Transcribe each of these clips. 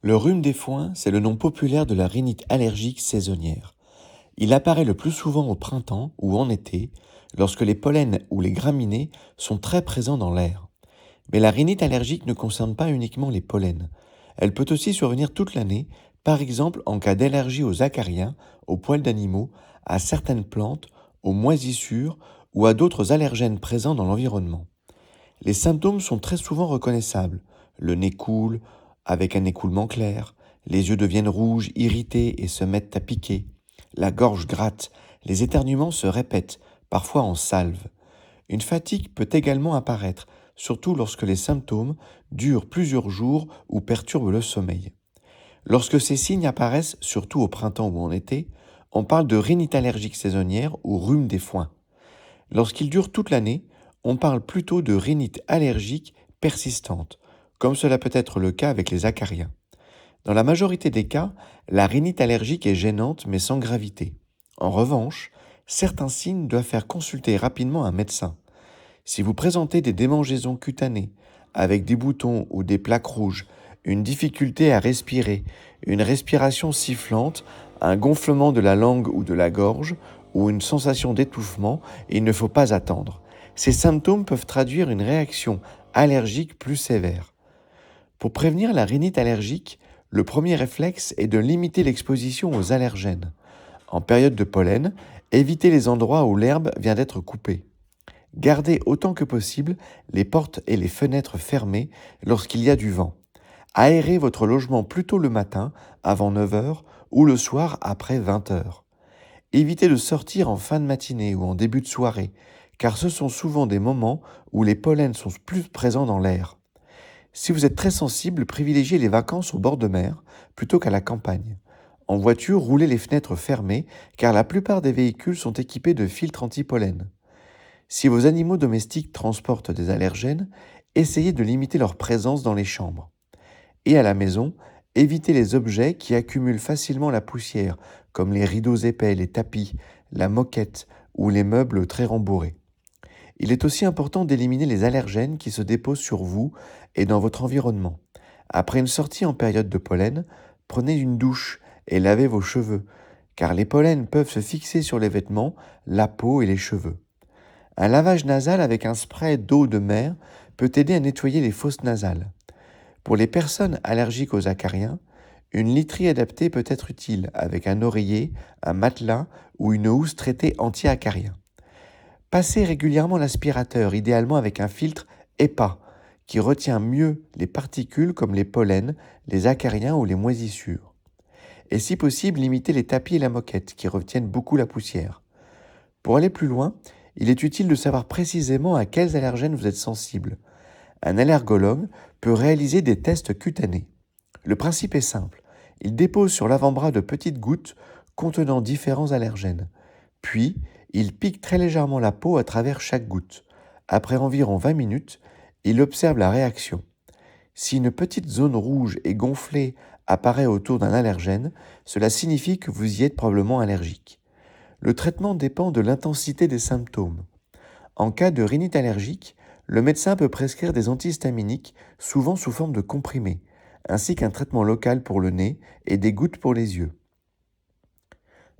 Le rhume des foins, c'est le nom populaire de la rhinite allergique saisonnière. Il apparaît le plus souvent au printemps ou en été, lorsque les pollens ou les graminées sont très présents dans l'air. Mais la rhinite allergique ne concerne pas uniquement les pollens. Elle peut aussi survenir toute l'année, par exemple en cas d'allergie aux acariens, aux poils d'animaux, à certaines plantes, aux moisissures ou à d'autres allergènes présents dans l'environnement. Les symptômes sont très souvent reconnaissables. Le nez coule, avec un écoulement clair, les yeux deviennent rouges, irrités et se mettent à piquer. La gorge gratte, les éternuements se répètent, parfois en salve. Une fatigue peut également apparaître, surtout lorsque les symptômes durent plusieurs jours ou perturbent le sommeil. Lorsque ces signes apparaissent, surtout au printemps ou en été, on parle de rhinite allergique saisonnière ou rhume des foins. Lorsqu'il dure toute l'année, on parle plutôt de rhinite allergique persistante, comme cela peut être le cas avec les acariens. Dans la majorité des cas, la rhinite allergique est gênante mais sans gravité. En revanche, certains signes doivent faire consulter rapidement un médecin. Si vous présentez des démangeaisons cutanées, avec des boutons ou des plaques rouges, une difficulté à respirer, une respiration sifflante, un gonflement de la langue ou de la gorge, ou une sensation d'étouffement, il ne faut pas attendre. Ces symptômes peuvent traduire une réaction allergique plus sévère. Pour prévenir la rhinite allergique, le premier réflexe est de limiter l'exposition aux allergènes. En période de pollen, évitez les endroits où l'herbe vient d'être coupée. Gardez autant que possible les portes et les fenêtres fermées lorsqu'il y a du vent. Aérez votre logement plutôt le matin, avant 9 heures, ou le soir après 20 heures. Évitez de sortir en fin de matinée ou en début de soirée, car ce sont souvent des moments où les pollens sont plus présents dans l'air. Si vous êtes très sensible, privilégiez les vacances au bord de mer plutôt qu'à la campagne. En voiture, roulez les fenêtres fermées, car la plupart des véhicules sont équipés de filtres anti-pollen. Si vos animaux domestiques transportent des allergènes, essayez de limiter leur présence dans les chambres. Et à la maison, évitez les objets qui accumulent facilement la poussière, comme les rideaux épais, les tapis, la moquette ou les meubles très rembourrés. Il est aussi important d'éliminer les allergènes qui se déposent sur vous et dans votre environnement. Après une sortie en période de pollen, prenez une douche et lavez vos cheveux, car les pollens peuvent se fixer sur les vêtements, la peau et les cheveux. Un lavage nasal avec un spray d'eau de mer peut aider à nettoyer les fosses nasales. Pour les personnes allergiques aux acariens, une literie adaptée peut être utile avec un oreiller, un matelas ou une housse traitée anti-acarien. Passez régulièrement l'aspirateur, idéalement avec un filtre HEPA, qui retient mieux les particules comme les pollens, les acariens ou les moisissures. Et si possible, limitez les tapis et la moquette, qui retiennent beaucoup la poussière. Pour aller plus loin, il est utile de savoir précisément à quels allergènes vous êtes sensible. Un allergologue peut réaliser des tests cutanés. Le principe est simple. Il dépose sur l'avant-bras de petites gouttes contenant différents allergènes. Puis, il pique très légèrement la peau à travers chaque goutte. Après environ 20 minutes, il observe la réaction. Si une petite zone rouge et gonflée apparaît autour d'un allergène, cela signifie que vous y êtes probablement allergique. Le traitement dépend de l'intensité des symptômes. En cas de rhinite allergique, le médecin peut prescrire des antihistaminiques, souvent sous forme de comprimés, ainsi qu'un traitement local pour le nez et des gouttes pour les yeux.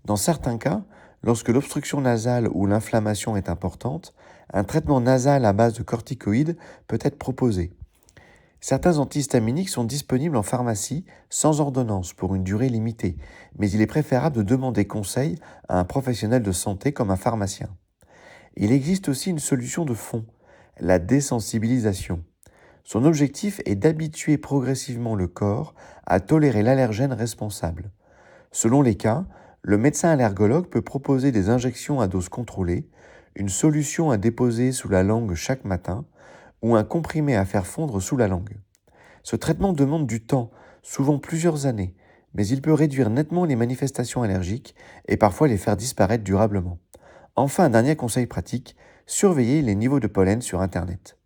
Dans certains cas, lorsque l'obstruction nasale ou l'inflammation est importante, un traitement nasal à base de corticoïdes peut être proposé. Certains antihistaminiques sont disponibles en pharmacie sans ordonnance pour une durée limitée, mais il est préférable de demander conseil à un professionnel de santé comme un pharmacien. Il existe aussi une solution de fond, la désensibilisation. Son objectif est d'habituer progressivement le corps à tolérer l'allergène responsable. Selon les cas, le médecin allergologue peut proposer des injections à dose contrôlée, une solution à déposer sous la langue chaque matin ou un comprimé à faire fondre sous la langue. Ce traitement demande du temps, souvent plusieurs années, mais il peut réduire nettement les manifestations allergiques et parfois les faire disparaître durablement. Enfin, un dernier conseil pratique, surveillez les niveaux de pollen sur Internet.